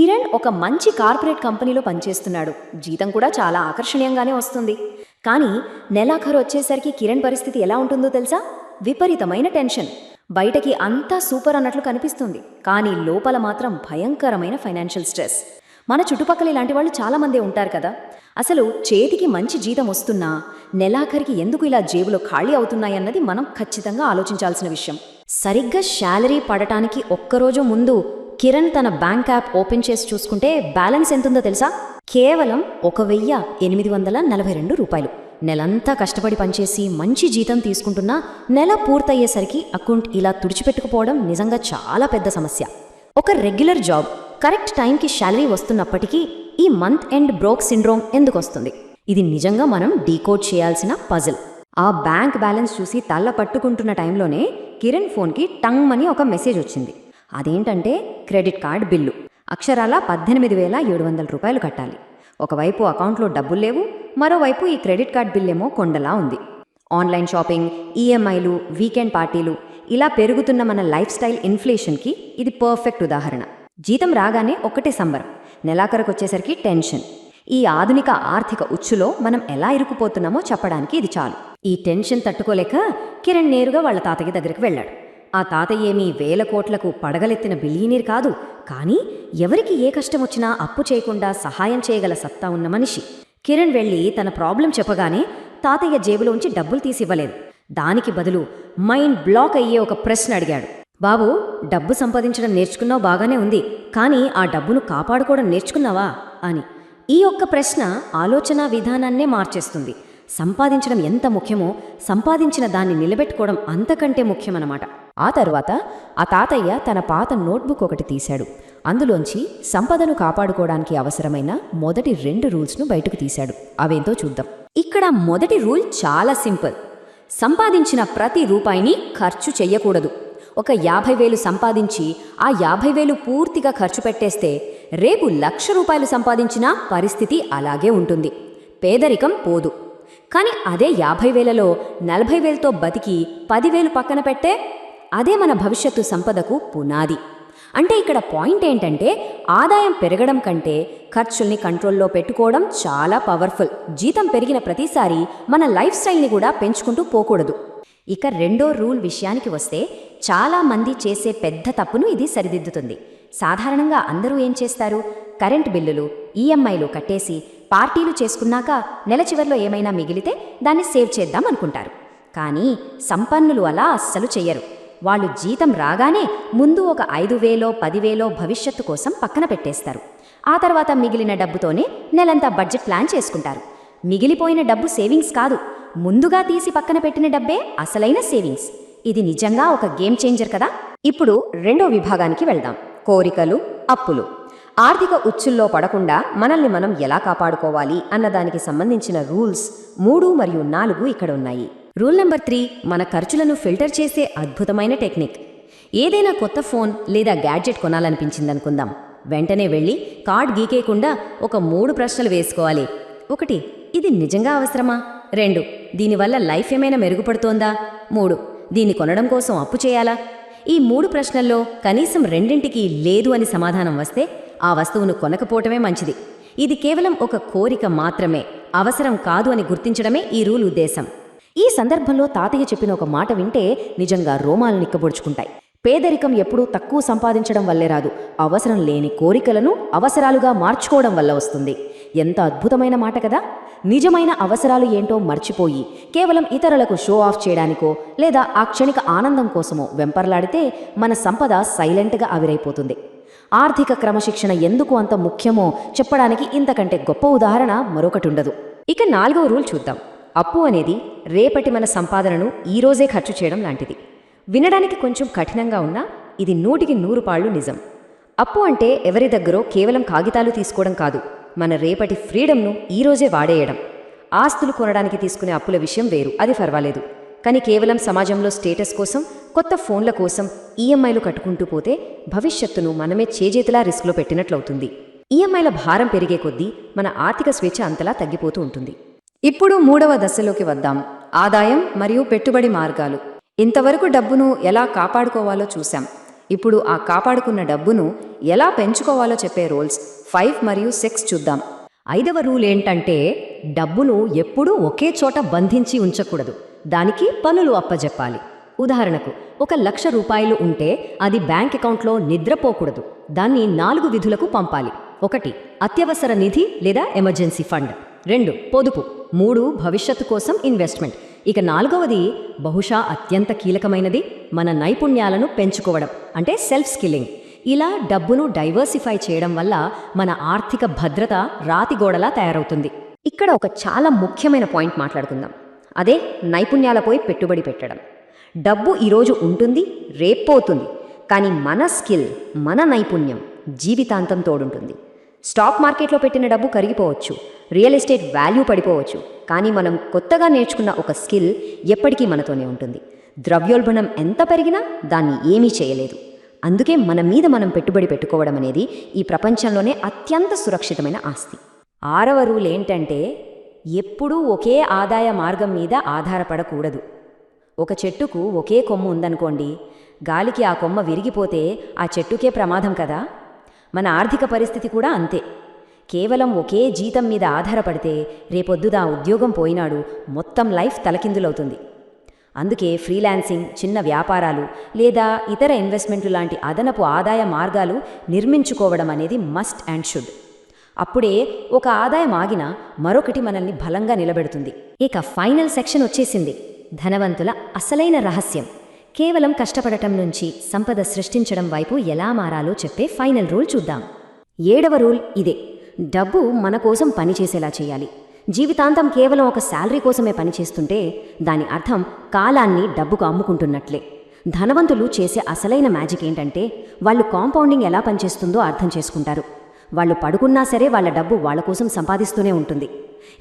కిరణ్ ఒక మంచి కార్పొరేట్ కంపెనీలో పనిచేస్తున్నాడు. జీతం కూడా చాలా ఆకర్షణీయంగానే వస్తుంది. కానీ నెలాఖరు వచ్చేసరికి కిరణ్ పరిస్థితి ఎలా ఉంటుందో తెలుసా? విపరీతమైన టెన్షన్. బయటకి అంతా సూపర్ అన్నట్లు కనిపిస్తుంది, కానీ లోపల మాత్రం భయంకరమైన ఫైనాన్షియల్ స్ట్రెస్. మన చుట్టుపక్కల ఇలాంటి వాళ్ళు చాలామందే ఉంటారు కదా. అసలు చేతికి మంచి జీతం వస్తున్నా నెలాఖరికి ఎందుకు ఇలా జేబులో ఖాళీ అవుతున్నాయన్నది మనం ఖచ్చితంగా ఆలోచించాల్సిన విషయం. సరిగ్గా శాలరీ పడటానికి ఒక్కరోజు ముందు కిరణ్ తన బ్యాంక్ యాప్ ఓపెన్ చేసి చూసుకుంటే బ్యాలెన్స్ ఎంతుందో తెలుసా? కేవలం 1,842 రూపాయలు. నెలంతా కష్టపడి పనిచేసి మంచి జీతం తీసుకుంటున్నా నెల పూర్తయ్యేసరికి అకౌంట్ ఇలా తుడిచిపెట్టుకుపోవడం నిజంగా చాలా పెద్ద సమస్య. ఒక రెగ్యులర్ జాబ్, కరెక్ట్ టైంకి శాలరీ వస్తున్నప్పటికీ ఈ మంత్ ఎండ్ బ్రోక్ సిండ్రోమ్ ఎందుకు వస్తుంది? ఇది నిజంగా మనం డీకోడ్ చేయాల్సిన పజిల్. ఆ బ్యాంక్ బ్యాలెన్స్ చూసి తల్ల పట్టుకుంటున్న టైంలోనే కిరణ్ ఫోన్కి టంగ్ అని ఒక మెసేజ్ వచ్చింది. అదేంటంటే క్రెడిట్ కార్డ్ బిల్లు. అక్షరాల 18,700 రూపాయలు కట్టాలి. ఒకవైపు అకౌంట్లో డబ్బులు లేవు, మరోవైపు ఈ క్రెడిట్ కార్డ్ బిల్లేమో కొండలా ఉంది. ఆన్లైన్ షాపింగ్, ఈఎంఐలు, వీకెండ్ పార్టీలు, ఇలా పెరుగుతున్న మన లైఫ్ స్టైల్ ఇన్ఫ్లేషన్కి ఇది పర్ఫెక్ట్ ఉదాహరణ. జీతం రాగానే ఒకటే సంబరం, నెలాఖరుకొచ్చేసరికి టెన్షన్. ఈ ఆధునిక ఆర్థిక ఉచ్చులో మనం ఎలా ఇరుక్కుపోతున్నామో చెప్పడానికి ఇది చాలు. ఈ టెన్షన్ తట్టుకోలేక కిరణ్ నేరుగా వాళ్ళ తాతయ్య దగ్గరికి వెళ్ళాడు. ఆ తాతయ్య ఏమీ 1,000 కోట్లకు పడగలెత్తిన బిలియనీర్ కాదు, కానీ ఎవరికి ఏ కష్టం వచ్చినా అప్పు చేయకుండా సహాయం చేయగల సత్తా ఉన్న మనిషి. కిరణ్ వెళ్ళి తన ప్రాబ్లం చెప్పగానే తాతయ్య జేబులోంచి డబ్బులు తీసివ్వలేదు. దానికి బదులు మైండ్ బ్లాక్ అయ్యే ఒక ప్రశ్న అడిగాడు. బాబు, డబ్బు సంపాదించడం నేర్చుకున్నావు బాగానే ఉంది, కానీ ఆ డబ్బును కాపాడుకోవడం నేర్చుకున్నావా అని. ఈ ఒక్క ప్రశ్న ఆలోచన విధానాన్నే మార్చేస్తుంది. సంపాదించడం ఎంత ముఖ్యమో సంపాదించిన దాన్ని నిలబెట్టుకోవడం అంతకంటే ముఖ్యమన్నమాట. ఆ తరువాత ఆ తాతయ్య తన పాత నోట్బుక్ ఒకటి తీశాడు. అందులోంచి సంపదను కాపాడుకోవడానికి అవసరమైన మొదటి 2 రూల్స్ను బయటకు తీశాడు. అవేంతో చూద్దాం. ఇక్కడ మొదటి రూల్ చాలా సింపుల్. సంపాదించిన ప్రతి రూపాయిని ఖర్చు చెయ్యకూడదు. ఒక 50,000 సంపాదించి ఆ 50,000 పూర్తిగా ఖర్చు పెట్టేస్తే రేపు 1,00,000 రూపాయలు సంపాదించినా పరిస్థితి అలాగే ఉంటుంది. పేదరికం పోదు. కానీ అదే 50,000లో 40,000తో బతికి 10,000 పక్కన పెట్టే అదే మన భవిష్యత్తు సంపదకు పునాది. అంటే ఇక్కడ పాయింట్ ఏంటంటే ఆదాయం పెరగడం కంటే ఖర్చుల్ని కంట్రోల్లో పెట్టుకోవడం చాలా పవర్ఫుల్. జీతం పెరిగిన ప్రతిసారి మన లైఫ్ స్టైల్ని కూడా పెంచుకుంటూ పోకూడదు. ఇక రెండో రూల్ విషయానికి వస్తే చాలా మంది చేసే పెద్ద తప్పును ఇది సరిదిద్దుతుంది. సాధారణంగా అందరూ ఏం చేస్తారు? కరెంట్ బిల్లులు, ఈఎంఐలు కట్టేసి పార్టీలు చేసుకున్నాక నెల చివర్లో ఏమైనా మిగిలితే దాన్ని సేవ్ చేద్దాం అనుకుంటారు. కానీ సంపన్నులు అలా అస్సలు చెయ్యరు. వాళ్ళు జీతం రాగానే ముందు ఒక 5,000 10,000 భవిష్యత్తు కోసం పక్కన పెట్టేస్తారు. ఆ తర్వాత మిగిలిన డబ్బుతోనే నెలంతా బడ్జెట్ ప్లాన్ చేసుకుంటారు. మిగిలిపోయిన డబ్బు సేవింగ్స్ కాదు, ముందుగా తీసి పక్కన పెట్టిన డబ్బే అసలైన సేవింగ్స్. ఇది నిజంగా ఒక గేమ్ చేంజర్ కదా. ఇప్పుడు రెండో విభాగానికి వెళ్దాం. కోరికలు, అప్పులు. ఆర్థిక ఉచ్చుల్లో పడకుండా మనల్ని మనం ఎలా కాపాడుకోవాలి అన్నదానికి సంబంధించిన రూల్స్ 3 మరియు 4 ఇక్కడ ఉన్నాయి. రూల్ నెంబర్ 3 మన ఖర్చులను ఫిల్టర్ చేసే అద్భుతమైన టెక్నిక్. ఏదైనా కొత్త ఫోన్ లేదా గ్యాడ్జెట్ కొనాలనిపించిందనుకుందాం. వెంటనే వెళ్ళి కార్డ్ గీకేయకుండా ఒక 3 ప్రశ్నలు వేసుకోవాలి. 1, ఇది నిజంగా అవసరమా? 2, దీనివల్ల లైఫ్ ఏమైనా మెరుగుపడుతోందా? 3, దీన్ని కొనడం కోసం అప్పు చేయాలా? ఈ 3 ప్రశ్నల్లో కనీసం 2ంటికి లేదు అని సమాధానం వస్తే ఆ వస్తువును కొనకపోవటమే మంచిది. ఇది కేవలం ఒక కోరిక మాత్రమే, అవసరం కాదు అని గుర్తించడమే ఈ రూల్ ఉద్దేశం. ఈ సందర్భంలో తాతయ్య చెప్పిన ఒక మాట వింటే నిజంగా రోమాలు నిక్కబొడుచుకుంటాయి. పేదరికం ఎప్పుడూ తక్కువ సంపాదించడం వల్లే రాదు, అవసరం లేని కోరికలను అవసరాలుగా మార్చుకోవడం వల్ల వస్తుంది. ఎంత అద్భుతమైన మాట కదా. నిజమైన అవసరాలు ఏంటో మర్చిపోయి కేవలం ఇతరులకు షో ఆఫ్ చేయడానికో లేదా ఆ క్షణిక ఆనందం కోసమో వెంపర్లాడితే మన సంపద సైలెంట్గా ఆవిరైపోతుంది. ఆర్థిక క్రమశిక్షణ ఎందుకు అంత ముఖ్యమో చెప్పడానికి ఇంతకంటే గొప్ప ఉదాహరణ మరొకటి ఉండదు. ఇక 4వ రూల్ చూద్దాం. అప్పు అనేది రేపటి మన సంపాదనను ఈరోజే ఖర్చు చేయడం లాంటిది. వినడానికి కొంచెం కఠినంగా ఉన్నా ఇది 100కి 100 పాళ్ళు నిజం. అప్పు అంటే ఎవరి దగ్గరో కేవలం కాగితాలు తీసుకోవడం కాదు, మన రేపటి ఫ్రీడమ్ను ఈరోజే వాడేయడం. ఆస్తులు కొనడానికి తీసుకునే అప్పుల విషయం వేరు, అది పర్వాలేదు. కానీ కేవలం సమాజంలో స్టేటస్ కోసం, కొత్త ఫోన్ల కోసం ఈఎంఐలు కట్టుకుంటూ పోతే భవిష్యత్తును మనమే చేజేతులా రిస్క్లో పెట్టినట్లవుతుంది. ఈఎంఐల భారం పెరిగే కొద్దీ మన ఆర్థిక స్వేచ్ఛ అంతలా తగ్గిపోతూ ఉంటుంది. ఇప్పుడు 3వ దశలోకి వద్దాం. ఆదాయం మరియు పెట్టుబడి మార్గాలు. ఇంతవరకు డబ్బును ఎలా కాపాడుకోవాలో చూశాం. ఇప్పుడు ఆ కాపాడుకున్న డబ్బును ఎలా పెంచుకోవాలో చెప్పే రూల్స్ 5 మరియు 6 చూద్దాం. 5వ రూల్ ఏంటంటే డబ్బును ఎప్పుడూ ఒకే చోట బంధించి ఉంచకూడదు. దానికి పనులు అప్పజెప్పాలి. ఉదాహరణకు 1,00,000 రూపాయలు ఉంటే అది బ్యాంక్ అకౌంట్లో నిద్రపోకూడదు. దాన్ని 4 విధులకు పంపాలి. 1 అత్యవసర నిధి లేదా ఎమర్జెన్సీ ఫండ్, 2 పొదుపు, 3 భవిష్యత్తు కోసం ఇన్వెస్ట్మెంట్, ఇక 4వది బహుశా అత్యంత కీలకమైనది మన నైపుణ్యాలను పెంచుకోవడం అంటే సెల్ఫ్ స్కిల్లింగ్. ఇలా డబ్బును డైవర్సిఫై చేయడం వల్ల మన ఆర్థిక భద్రత రాతిగోడలా తయారవుతుంది. ఇక్కడ ఒక చాలా ముఖ్యమైన పాయింట్ మాట్లాడుకుందాం. అదే నైపుణ్యాలపై పెట్టుబడి పెట్టడం. డబ్బు ఈరోజు ఉంటుంది, రేపోతుంది, కానీ మన స్కిల్, మన నైపుణ్యం జీవితాంతం తోడుంటుంది. స్టాక్ మార్కెట్లో పెట్టిన డబ్బు కరిగిపోవచ్చు, రియల్ ఎస్టేట్ వాల్యూ పడిపోవచ్చు, కానీ మనం కొత్తగా నేర్చుకున్న ఒక స్కిల్ ఎప్పటికీ మనతోనే ఉంటుంది. ద్రవ్యోల్బణం ఎంత పెరిగినా దాన్ని ఏమీ చేయలేదు. అందుకే మన మీద మనం పెట్టుబడి పెట్టుకోవడం అనేది ఈ ప్రపంచంలోనే అత్యంత సురక్షితమైన ఆస్తి. 6వ రూల్ ఏంటంటే ఎప్పుడూ ఒకే ఆదాయ మార్గం మీద ఆధారపడకూడదు. ఒక చెట్టుకు ఒకే కొమ్ము ఉందనుకోండి, గాలికి ఆ కొమ్మ విరిగిపోతే ఆ చెట్టుకే ప్రమాదం కదా. మన ఆర్థిక పరిస్థితి కూడా అంతే. కేవలం ఒకే జీతం మీద ఆధారపడితే రేపొద్దుదా ఉద్యోగం పోయినాడు మొత్తం లైఫ్ తలకిందులవుతుంది. అందుకే ఫ్రీలాన్సింగ్, చిన్న వ్యాపారాలు లేదా ఇతర ఇన్వెస్ట్మెంట్లు లాంటి అదనపు ఆదాయ మార్గాలు నిర్మించుకోవడం అనేది మస్ట్ అండ్ షుడ్. అప్పుడే ఒక ఆదాయం ఆగినా మరొకటి మనల్ని బలంగా నిలబెడుతుంది. ఇక ఫైనల్ సెక్షన్ వచ్చేసింది, ధనవంతుల అసలైన రహస్యం. కేవలం కష్టపడటం నుంచి సంపద సృష్టించడం వైపు ఎలా మారాలో చెప్పే ఫైనల్ రూల్ చూద్దాం. 7వ రూల్ ఇదే, డబ్బు మన కోసం పనిచేసేలా చేయాలి. జీవితాంతం కేవలం ఒక శాలరీ కోసమే పనిచేస్తుంటే దాని అర్థం కాలాన్ని డబ్బుకు అమ్ముకుంటున్నట్లే. ధనవంతులు చేసే అసలైన మ్యాజిక్ ఏంటంటే వాళ్ళు కాంపౌండింగ్ ఎలా పనిచేస్తుందో అర్థం చేసుకుంటారు. వాళ్ళు పడుకున్నా సరే వాళ్ళ డబ్బు వాళ్ళ కోసం సంపాదిస్తూనే ఉంటుంది.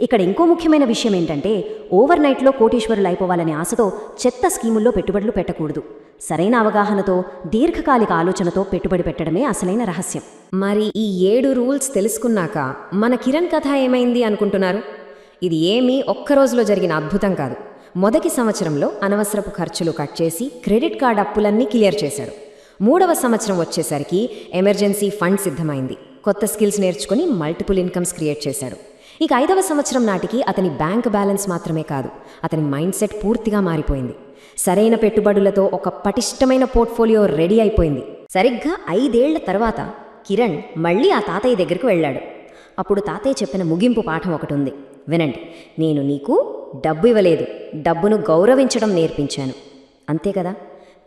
ఇక్కడ ఇంకో ముఖ్యమైన విషయం ఏంటంటే ఓవర్ నైట్లో కోటీశ్వరులు అయిపోవాలనే ఆశతో చెత్త స్కీముల్లో పెట్టుబడులు పెట్టకూడదు. సరైన అవగాహనతో, దీర్ఘకాలిక ఆలోచనతో పెట్టుబడి పెట్టడమే అసలైన రహస్యం. మరి ఈ 7 రూల్స్ తెలుసుకున్నాక మన కిరణ్ కథ ఏమైంది అనుకుంటున్నారు? ఇది ఏమీ ఒక్కరోజులో జరిగిన అద్భుతం కాదు. మొదటి సంవత్సరంలో అనవసరపు ఖర్చులు కట్ చేసి క్రెడిట్ కార్డ్ అప్పులన్నీ క్లియర్ చేశాడు. 3వ సంవత్సరం వచ్చేసరికి ఎమర్జెన్సీ ఫండ్ సిద్ధమైంది. కొత్త స్కిల్స్ నేర్చుకుని మల్టిపుల్ ఇన్కమ్స్ క్రియేట్ చేశాడు. ఇక 5వ సంవత్సరం నాటికి అతని బ్యాంక్ బ్యాలెన్స్ మాత్రమే కాదు, అతని మైండ్ సెట్ పూర్తిగా మారిపోయింది. సరైన పెట్టుబడులతో ఒక పటిష్టమైన పోర్ట్ఫోలియో రెడీ అయిపోయింది. సరిగ్గా 5 ఏళ్ల తర్వాత కిరణ్ మళ్ళీ ఆ తాతయ్య దగ్గరికి వెళ్ళాడు. అప్పుడు తాతయ్య చెప్పిన ముగింపు పాఠం ఒకటి ఉంది, వినండి. నేను నీకు డబ్బు ఇవ్వలేదు, డబ్బును గౌరవించడం నేర్పించాను. అంతే కదా.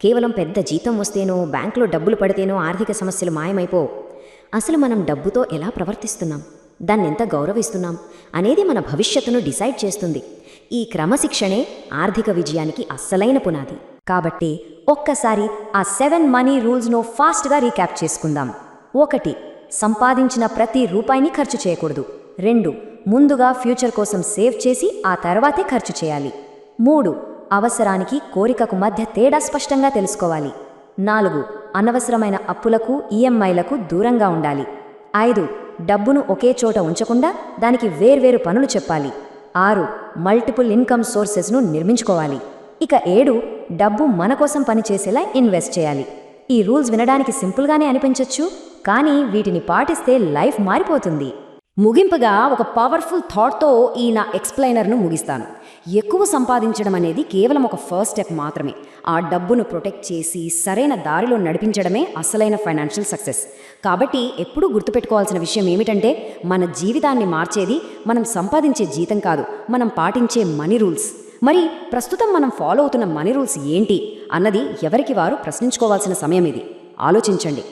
కేవలం పెద్ద జీతం వస్తేనో బ్యాంకులో డబ్బులు పడితేనో ఆర్థిక సమస్యలు మాయమైపోవు. అసలు మనం డబ్బుతో ఎలా ప్రవర్తిస్తున్నాం, దాన్నెంత గౌరవిస్తున్నాం అనేది మన భవిష్యత్తును డిసైడ్ చేస్తుంది. ఈ క్రమశిక్షణే ఆర్థిక విజయానికి అస్సలైన పునాది. కాబట్టి ఒక్కసారి ఆ 7 మనీ రూల్స్ను ఫాస్ట్గా రీక్యాప్ చేసుకుందాం. 1 సంపాదించిన ప్రతి రూపాయిని ఖర్చు చేయకూడదు. 2 ముందుగా ఫ్యూచర్ కోసం సేవ్ చేసి ఆ తర్వాతే ఖర్చు చేయాలి. 3 అవసరానికి కోరికకు మధ్య తేడా స్పష్టంగా తెలుసుకోవాలి. 4 అనవసరమైన అప్పులకు, ఈఎంఐలకు దూరంగా ఉండాలి. 5 డబ్బును ఒకే చోట ఉంచకుండా దానికి వేర్వేరు పనులు చెప్పాలి. 6 మల్టిపుల్ ఇన్కమ్ సోర్సెస్ను నిర్మించుకోవాలి. ఇక 7 డబ్బు మన కోసం పనిచేసేలా ఇన్వెస్ట్ చేయాలి. ఈ రూల్స్ వినడానికి సింపుల్గానే అనిపించవచ్చు, కానీ వీటిని పాటిస్తే లైఫ్ మారిపోతుంది. ముగింపుగా ఒక పవర్ఫుల్ థాట్తో ఈ నా ఎక్స్ప్లెయినర్ను ముగిస్తాను. ఎక్కువ సంపాదించడం అనేది కేవలం ఒక ఫస్ట్ స్టెప్ మాత్రమే. ఆ డబ్బును ప్రొటెక్ట్ చేసి సరైన దారిలో నడిపించడమే అసలైన ఫైనాన్షియల్ సక్సెస్. కాబట్టి ఎప్పుడూ గుర్తుపెట్టుకోవాల్సిన విషయం ఏమిటంటే మన జీవితాన్ని మార్చేది మనం సంపాదించే జీతం కాదు, మనం పాటించే మనీ రూల్స్. మరి ప్రస్తుతం మనం ఫాలో అవుతున్న మనీ రూల్స్ ఏంటి అన్నది ఎవరికి వారు ప్రశ్నించుకోవాల్సిన సమయం ఇది. ఆలోచించండి.